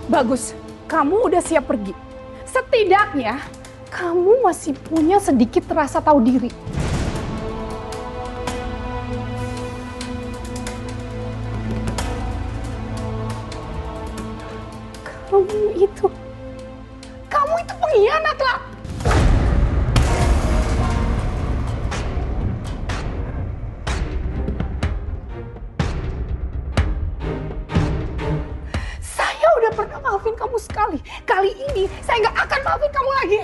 Bagus, kamu udah siap pergi. Setidaknya kamu masih punya sedikit rasa tahu diri. Kamu itu pengkhianat lah. Saya udah pernah maafin kamu sekali. Kali ini saya nggak akan maafin kamu lagi.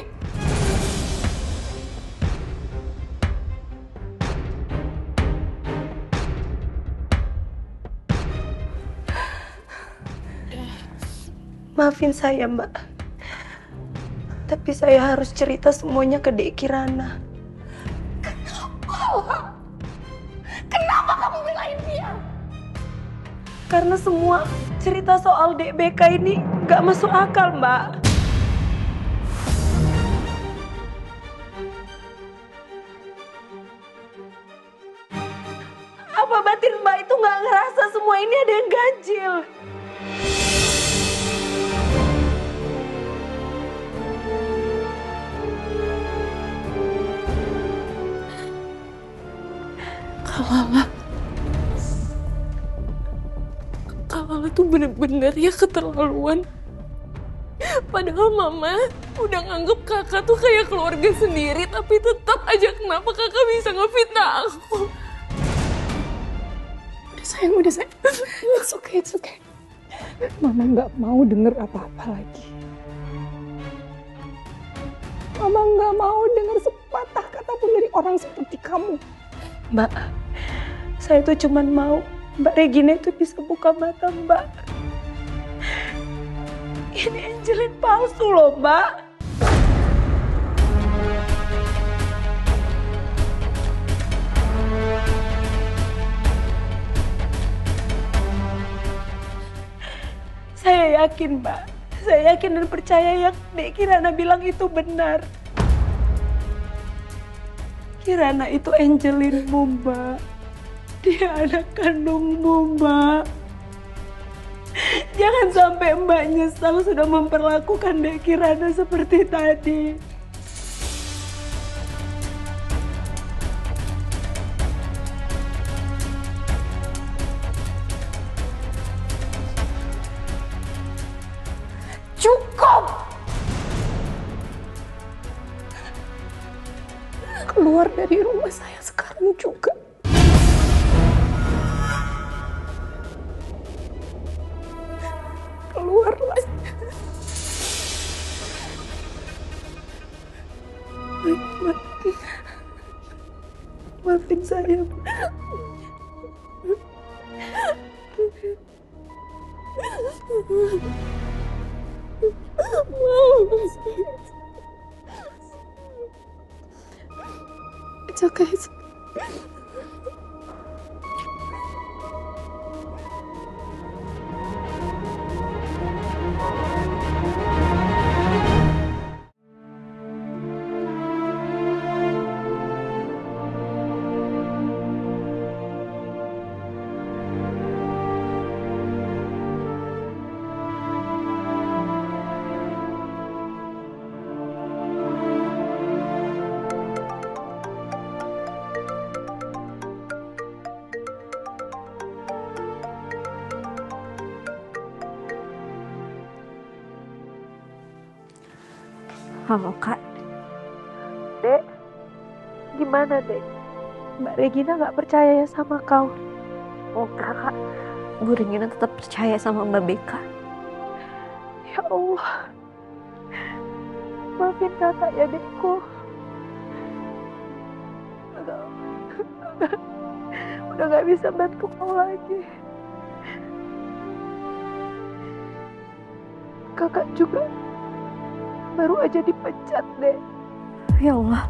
Maafin saya, Mbak. Tapi saya harus cerita semuanya ke Dek Kirana. Kenapa? Kenapa kamu belain dia? Karena semua cerita soal Dek BK ini gak masuk akal, Mbak. Apa batin Mbak itu gak ngerasa semua ini ada yang ganjil? Kak Lala tuh bener-bener ya keterlaluan. Padahal mama udah nganggep kakak tuh kayak keluarga sendiri, tapi tetap aja kenapa kakak bisa ngefitnah aku. Udah sayang. It's okay. Mama nggak mau denger apa-apa lagi. Mama nggak mau denger sepatah kata pun dari orang seperti kamu. Mbak, saya tuh cuman mau Mbak Regina itu bisa buka mata, Mbak. Ini Angelin palsu loh, Mbak. Saya yakin, Mbak. Saya yakin dan percaya yang Dek Kirana bilang itu benar. Kirana itu Angelinmu, Mbak. Dia anak kandungmu, Mbak. Jangan sampai Mbak nyesal sudah memperlakukan Dek Kirana seperti tadi. Cukup! Keluar dari rumah saya sekarang juga. Keluarlah. Maafin saya, Mbak. It's okay. Halo, Kak. Dek, gimana, Dek? Mbak Regina gak percaya ya sama kau? Oh, Kak. Bu Regina tetap percaya sama Mbak Beka. Ya Allah. Maafin kakak ya, Dekku. Udah gak bisa bantu kau lagi. Kakak juga baru aja dipecat, Dek. Ya Allah,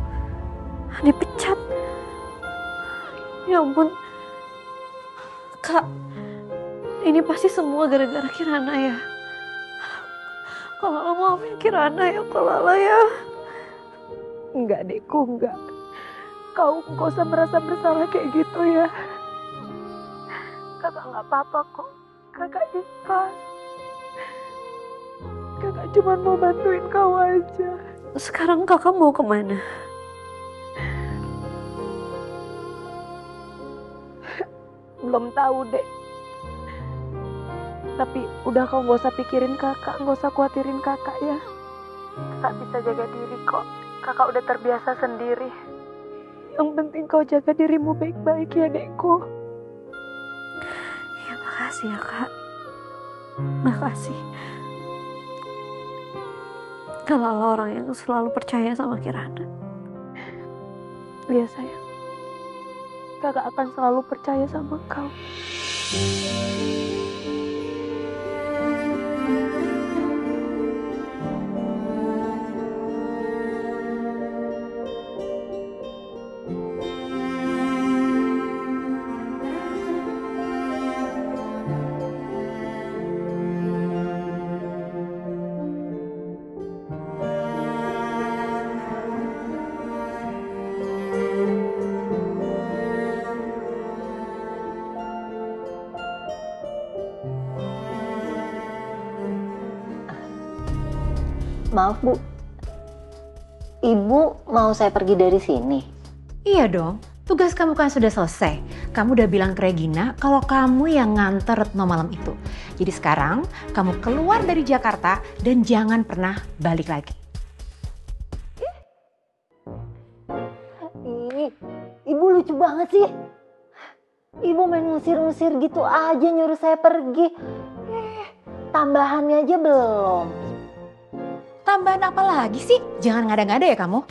dipecat. Ya ampun. Kak, ini pasti semua gara-gara Kirana ya. Kalau lo maafin Kirana ya, kalau ya. Enggak, Dekku, enggak. Kau gak usah merasa bersalah kayak gitu ya. Kakak gak apa-apa kok. Kakak ikhlas. cuma mau bantuin kau aja. Sekarang kakak mau kemana? Belum tahu, Dek. Tapi udah kau gak usah pikirin kakak, gak usah khawatirin kakak ya. Kakak bisa jaga diri kok. Kakak udah terbiasa sendiri. Yang penting kau jaga dirimu baik-baik ya, Dekku. Ya makasih ya kak. Makasih. Kalau orang yang selalu percaya sama Kirana. Iya sayang. Kakak akan selalu percaya sama kau. Maaf Bu, Ibu mau saya pergi dari sini? Iya dong, tugas kamu kan sudah selesai. Kamu udah bilang ke Regina kalau kamu yang nganter Retno malam itu. Jadi sekarang kamu keluar dari Jakarta dan jangan pernah balik lagi. Ibu lucu banget sih. Ibu main ngusir-ngusir gitu aja nyuruh saya pergi. Tambahannya aja belum. Tambahan apa lagi sih? Jangan ngada-ngada ya kamu.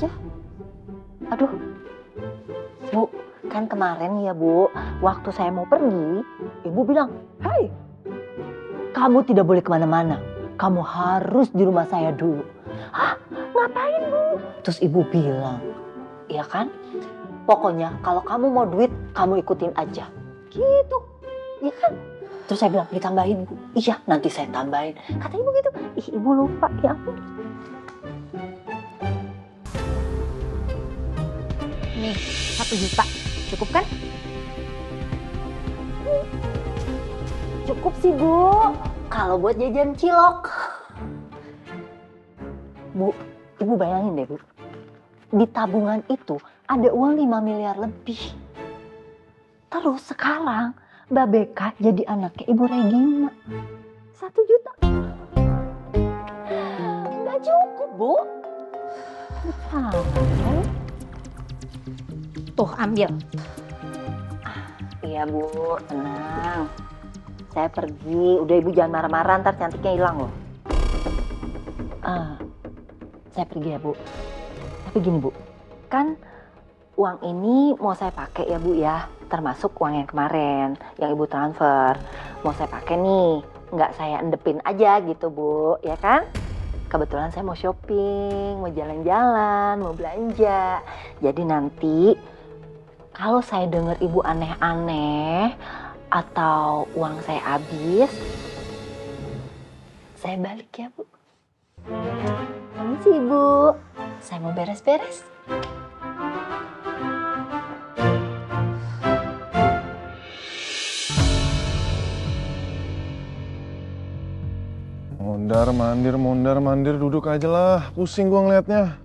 Ya. Aduh. Bu, kan kemarin ya Bu, waktu saya mau pergi, Ibu bilang, "Hai, kamu tidak boleh kemana-mana. Kamu harus di rumah saya dulu." Hah? Ngapain Bu? Terus Ibu bilang, "Iya kan? Pokoknya kalau kamu mau duit, kamu ikutin aja." Gitu. Iya kan? Terus saya bilang, "Ditambahin Bu." "Iya, nanti saya tambahin." Kata Ibu gitu. Ih, Ibu lupa ya ampun. Nih, 1 juta. Cukup kan? Cukup sih Bu, kalau buat jajan cilok. Bu, Ibu bayangin deh Bu, di tabungan itu ada uang 5 miliar lebih. Terus sekarang Mbak Beka jadi anaknya Ibu Regina. 1 juta. Nggak cukup Bu. Tuh, ambil. Iya Bu, tenang. Saya pergi, udah Ibu jangan marah-marah, ntar cantiknya hilang loh. Saya pergi ya Bu. Tapi gini Bu, kan uang ini mau saya pakai ya Bu ya, termasuk uang yang kemarin, yang Ibu transfer. Mau saya pakai nih, nggak saya endepin aja gitu Bu, ya kan? Kebetulan saya mau shopping, mau jalan-jalan, mau belanja. Jadi nanti kalau saya dengar Ibu aneh-aneh atau uang saya habis, saya balik ya Bu. Permisi Ibu, saya mau beres-beres. Mondar-mandir, duduk aja lah. Pusing gua ngeliatnya.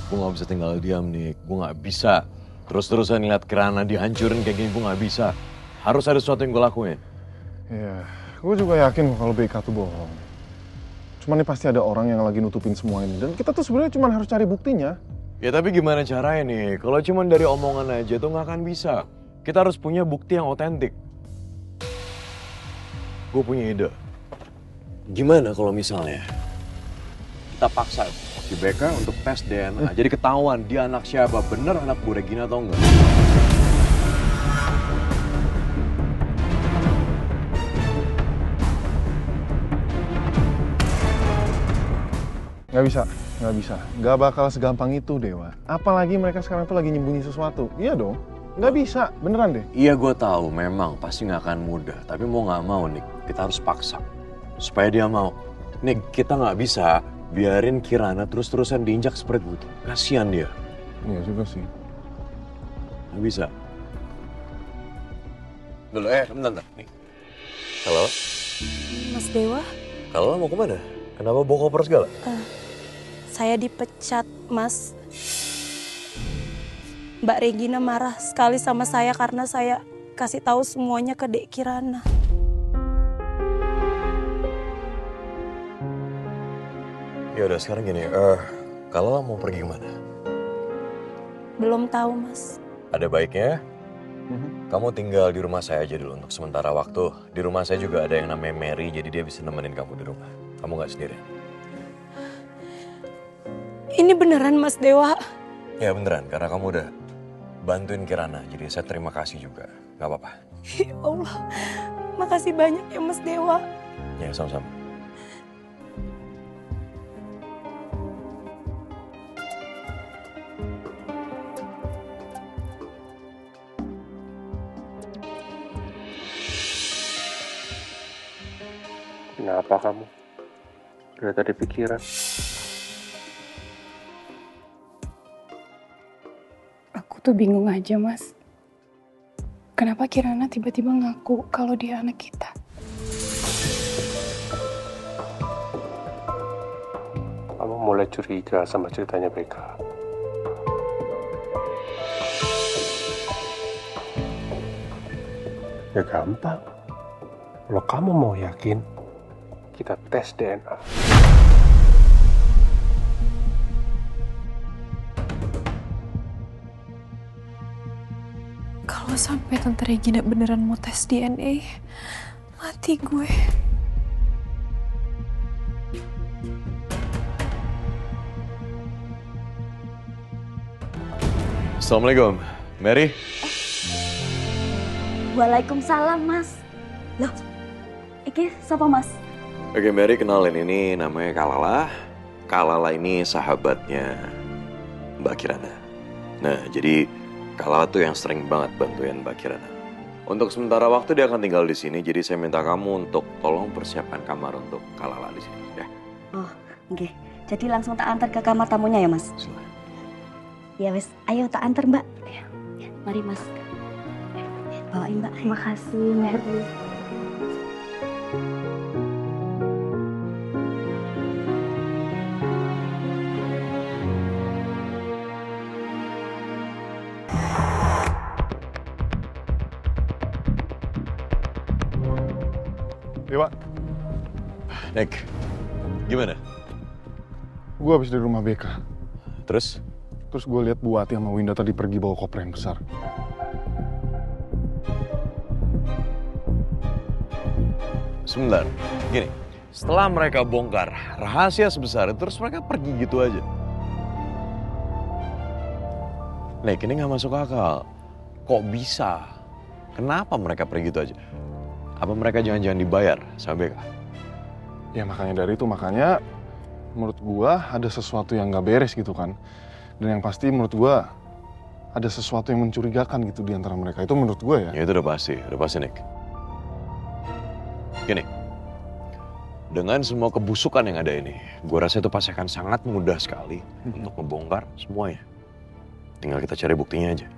Gue gak bisa tinggal diam nih, gue gak bisa. Terus-terusan ngeliat Kirana dihancurin kayak gini, gue gak bisa. Harus ada sesuatu yang gue lakuin. Iya, gue juga yakin kalau BK tuh bohong. Cuman ini pasti ada orang yang lagi nutupin semua ini. Dan kita tuh sebenarnya cuma harus cari buktinya. Ya tapi gimana caranya nih, kalau cuma dari omongan aja tuh gak akan bisa. Kita harus punya bukti yang otentik. Gue punya ide. Gimana kalau misalnya kita paksa si Beka untuk tes DNA, jadi ketahuan dia anak siapa, bener anak Bu Regina atau enggak? Nggak bisa. Nggak bakal segampang itu, Dewa. Apalagi mereka sekarang tuh lagi nyembunyi sesuatu. Iya dong, nggak bisa, beneran deh. Iya gue tahu, memang pasti nggak akan mudah. Tapi mau nggak mau nih, kita harus paksa supaya dia mau. Nih kita nggak bisa biarin Kirana terus-terusan diinjak seperti itu. Kasian dia. Iya juga sih. Nggak bisa. Dulu bentar. Nih. Halo? Mas Dewa, Kalau mau kemana? Kenapa bawa koper segala? Saya dipecat, Mas. Mbak Regina marah sekali sama saya karena saya kasih tahu semuanya ke Dek Kirana. Ya udah sekarang gini, kalau mau pergi kemana? Belum tahu, Mas. Ada baiknya kamu tinggal di rumah saya aja dulu untuk sementara waktu. Di rumah saya juga ada yang namanya Mary, jadi dia bisa nemenin kamu di rumah. Kamu nggak sendiri. Ini beneran, Mas Dewa? Ya beneran, karena kamu udah bantuin Kirana, jadi saya terima kasih juga. Gak apa-apa. Ya Allah, makasih banyak ya Mas Dewa. Ya sama-sama. Kenapa kamu? Udah tadi pikiran. Aku tuh bingung aja, Mas. Kenapa Kirana tiba-tiba ngaku kalau dia anak kita? Kamu mulai curiga sama ceritanya Beka. Ya gampang. Kalau kamu mau yakin, kita tes DNA. Kalau sampai Tante Regina beneran mau tes DNA, mati gue. Assalamualaikum, Mary. Waalaikumsalam, Mas. Loh, iki siapa, Mas? Oke, Mary, kenalin, ini namanya Kalala. Kalala ini sahabatnya Mbak Kirana. Nah, jadi Kalala tuh yang sering banget bantuin Mbak Kirana. Untuk sementara waktu dia akan tinggal di sini, jadi saya minta kamu untuk tolong persiapkan kamar untuk Kalala di sini, ya. Oh, oke. Jadi langsung tak antar ke kamar tamunya ya, Mas? Silahkan. Ya wes, ayo tak antar, Mbak. Ya, mari, Mas. Bawain, Mbak. Makasih, Mary. Dewa, Nick, gimana? gue habis dari rumah BK. Terus? Terus gue lihat Bu Ati sama Winda tadi pergi bawa koper yang besar. Sebentar, gini. Setelah mereka bongkar rahasia sebesar itu, terus mereka pergi gitu aja. Nick, ini gak masuk akal. Kok bisa? Kenapa mereka pergi gitu aja? Apa mereka jangan-jangan dibayar sama BK? Ya makanya dari itu, makanya menurut gue ada sesuatu yang gak beres gitu kan. Dan yang pasti menurut gue ada sesuatu yang mencurigakan gitu di antara mereka. Itu menurut gue ya. Ya itu udah pasti Nick. Gini, dengan semua kebusukan yang ada ini, gue rasa itu pasti akan sangat mudah sekali untuk membongkar semuanya. Tinggal kita cari buktinya aja.